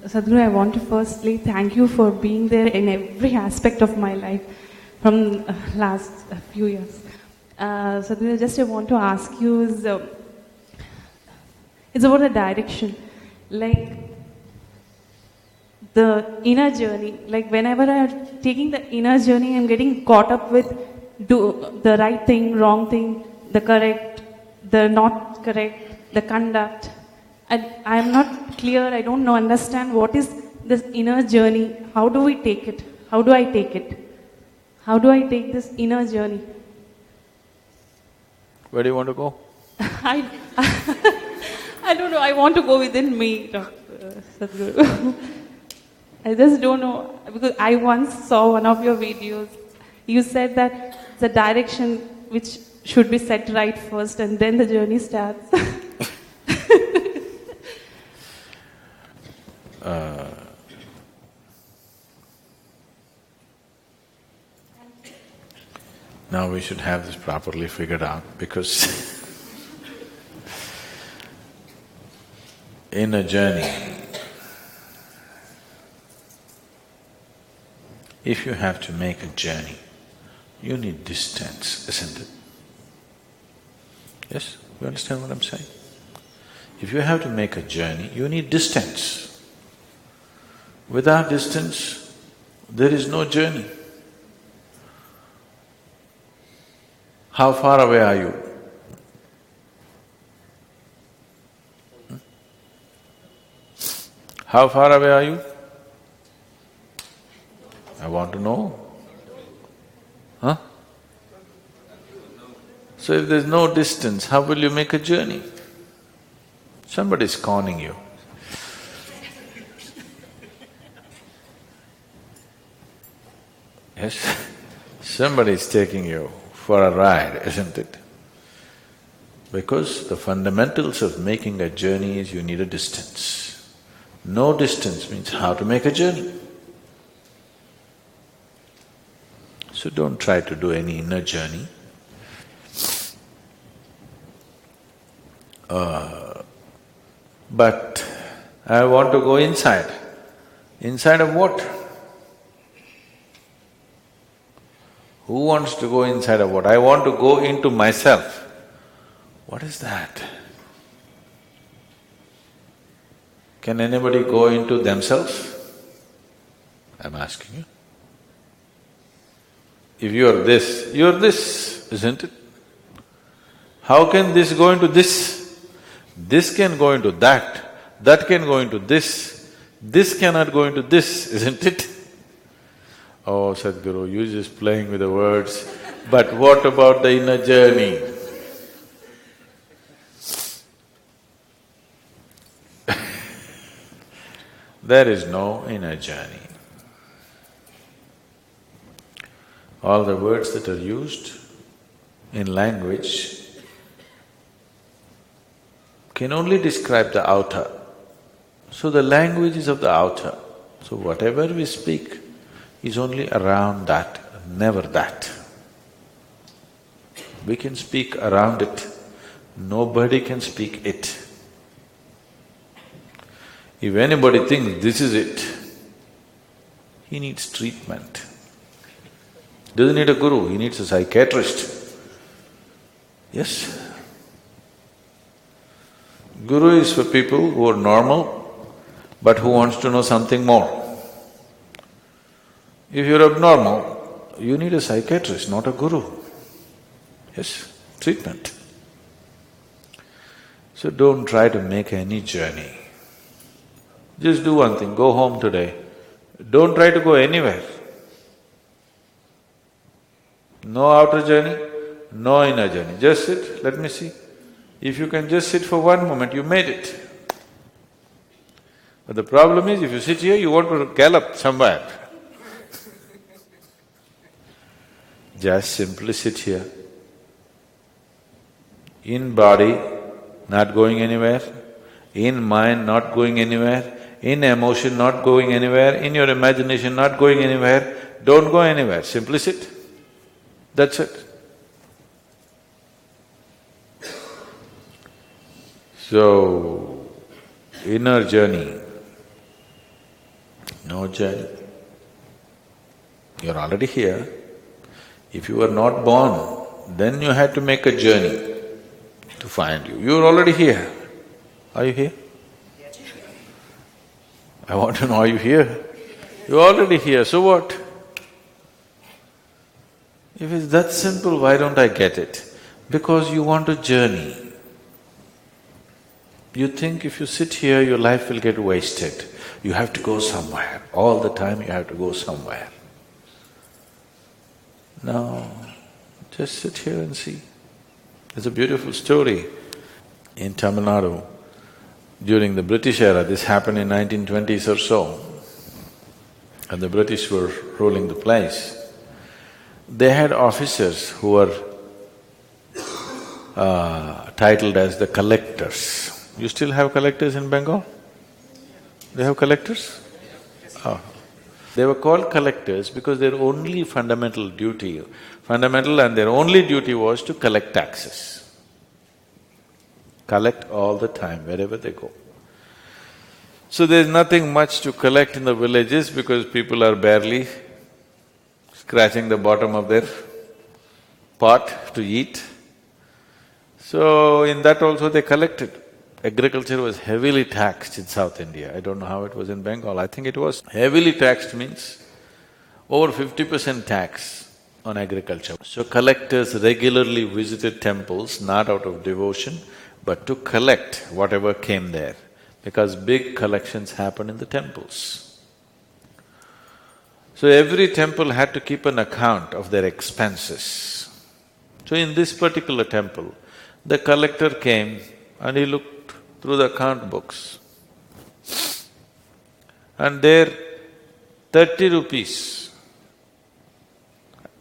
Sadhguru, I want to firstly thank you for being there in every aspect of my life from last few years. Sadhguru, just I want to ask you is, it's about the direction. Like, the inner journey, like whenever I'm taking the inner journey, I'm getting caught up with do the right thing, wrong thing, the correct, the not correct, the conduct. And I'm not clear, I don't know, understand what is this inner journey. How do we take it? How do I take it? How do I take this inner journey? Where do you want to go? I don't know, I want to go within me, Sadhguru. I just don't know, because I once saw one of your videos. You said that the direction which should be set right first and then the journey starts. Now we should have this properly figured out because in a journey, if you have to make a journey, you need distance, isn't it? Yes? You understand what I'm saying? If you have to make a journey, you need distance. Without distance, there is no journey. How far away are you? How far away are you? I want to know. Huh? So if there's no distance, how will you make a journey? Somebody's conning you. Yes? Somebody's taking you for a ride, isn't it? Because the fundamentals of making a journey is you need a distance. No distance means how to make a journey. So don't try to do any inner journey. But I want to go inside. Inside of what? Who wants to go inside of what? I want to go into myself. What is that? Can anybody go into themselves? I'm asking you. If you're this, isn't it? How can this go into this? This can go into that can go into this cannot go into this, isn't it? Oh, Sadhguru, you're just playing with the words, but what about the inner journey? There is no inner journey. All the words that are used in language can only describe the outer. So the language is of the outer. So whatever we speak is only around that, never that. We can speak around it, nobody can speak it. If anybody thinks this is it, he needs treatment. Doesn't need a guru, he needs a psychiatrist. Yes? Guru is for people who are normal but who wants to know something more. If you're abnormal, you need a psychiatrist, not a guru. Yes, treatment. So don't try to make any journey. Just do one thing, go home today. Don't try to go anywhere. No outer journey, no inner journey. Just sit, let me see. If you can just sit for one moment, you made it. But the problem is, if you sit here, you want to gallop somewhere. Just simply sit here. In body, not going anywhere. In mind, not going anywhere. In emotion, not going anywhere. In your imagination, not going anywhere. Don't go anywhere, simply sit. That's it. So, inner journey no journey. You're already here. If you were not born, then you had to make a journey to find you. You're already here. Are you here? I want to know, are you here? You're already here, so what? If it's that simple, why don't I get it? Because you want a journey. You think if you sit here, your life will get wasted. You have to go somewhere. All the time you have to go somewhere. No, just sit here and see. There's a beautiful story in Tamil Nadu. During the British era, this happened in 1920s or so, and the British were ruling the place. They had officers who were titled as the collectors. You still have collectors in Bengal? They have collectors? Oh. They were called collectors because their only fundamental duty, and their only duty was to collect taxes. Collect all the time, wherever they go. So there's nothing much to collect in the villages because people are barely scratching the bottom of their pot to eat. So in that also they collected. Agriculture was heavily taxed in South India. I don't know how it was in Bengal. I think it was heavily taxed means over 50% tax on agriculture. So collectors regularly visited temples, not out of devotion, but to collect whatever came there, because big collections happen in the temples. So every temple had to keep an account of their expenses. So in this particular temple, the collector came and he looked through the account books. And there, 30 rupees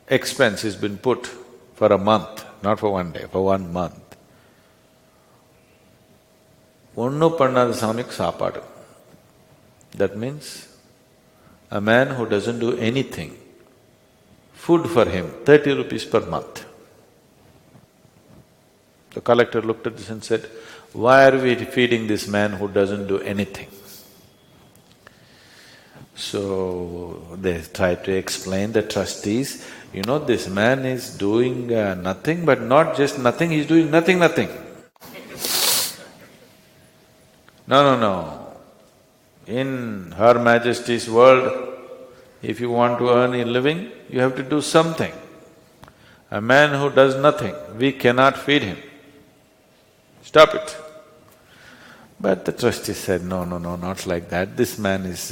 expense has been put for a month, not for one day, for 1 month. Onnu pannada samik saapadu. That means a man who doesn't do anything, food for him, 30 rupees per month. The collector looked at this and said, why are we feeding this man who doesn't do anything? So they tried to explain, the trustees, you know, this man is doing nothing, but not just nothing, he's doing nothing. No. In Her Majesty's world, if you want to earn a living, you have to do something. A man who does nothing, we cannot feed him. Stop it. But the trustee said, no, not like that. This man is,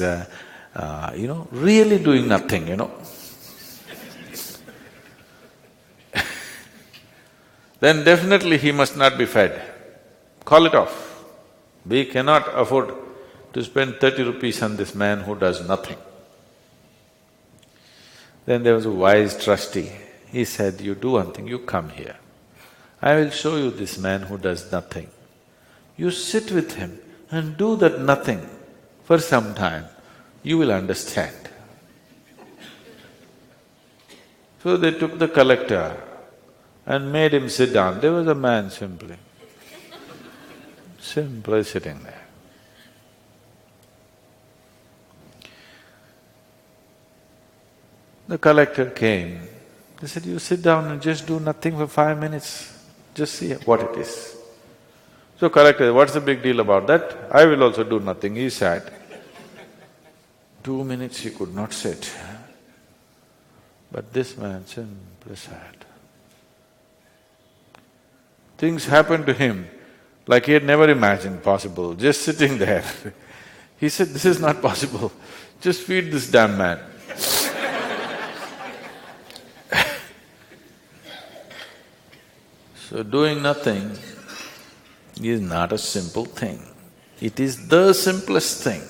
really doing nothing, Then definitely he must not be fed. Call it off. We cannot afford to spend 30 rupees on this man who does nothing. Then there was a wise trustee. He said, you do one thing, you come here. I will show you this man who does nothing. You sit with him and do that nothing for some time, you will understand. So they took the collector and made him sit down. There was a man simply sitting there. The collector came. They said, you sit down and just do nothing for 5 minutes, just see what it is. So collector, what's the big deal about that? I will also do nothing. He sat. 2 minutes he could not sit. But this man simply sat. Things happened to him like he had never imagined possible, just sitting there. He said, this is not possible, just feed this damn man. So doing nothing is not a simple thing. It is the simplest thing.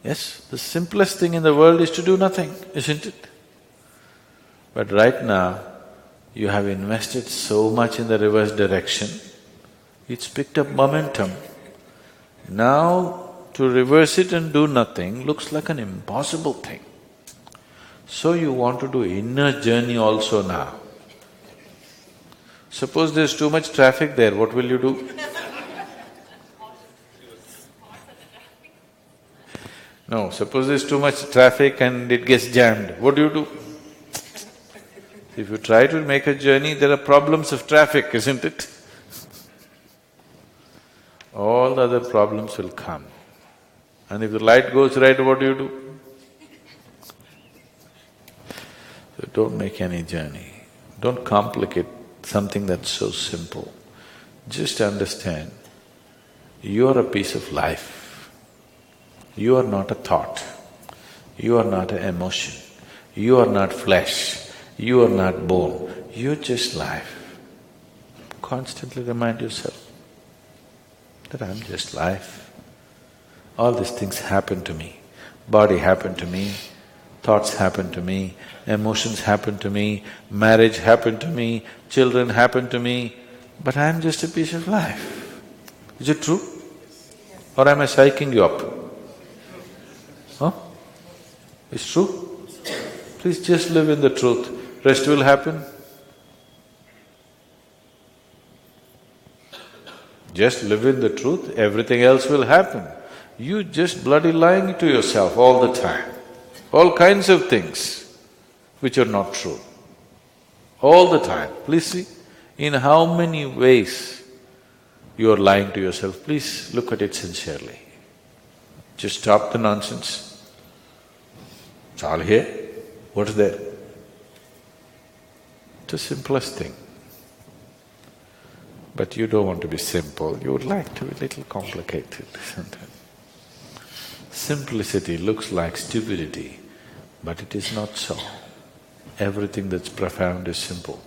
Yes, the simplest thing in the world is to do nothing, isn't it? But right now, you have invested so much in the reverse direction, it's picked up momentum. Now, to reverse it and do nothing looks like an impossible thing. So you want to do inner journey also now. Suppose there's too much traffic there, what will you do? No, suppose there's too much traffic and it gets jammed, what do? If you try to make a journey, there are problems of traffic, isn't it? All the other problems will come. And if the light goes right, what do? So don't make any journey. Don't complicate something that's so simple. Just understand, you are a piece of life. You are not a thought. You are not an emotion. You are not flesh. You are not bone. You're just life. Constantly remind yourself that I'm just life. All these things happen to me. Body happened to me, thoughts happen to me, emotions happen to me, marriage happened to me, children happen to me, but I'm just a piece of life. Is it true? Or am I psyching you up? Huh? It's true? Please just live in the truth. Rest will happen. Just live in the truth, everything else will happen. You just bloody lying to yourself all the time. All kinds of things which are not true. All the time. Please see, in how many ways you are lying to yourself, please look at it sincerely. Just stop the nonsense. It's all here. What's there? It's the simplest thing. But you don't want to be simple, you would like to be a little complicated, isn't it? Simplicity looks like stupidity, but it is not so. Everything that's profound is simple.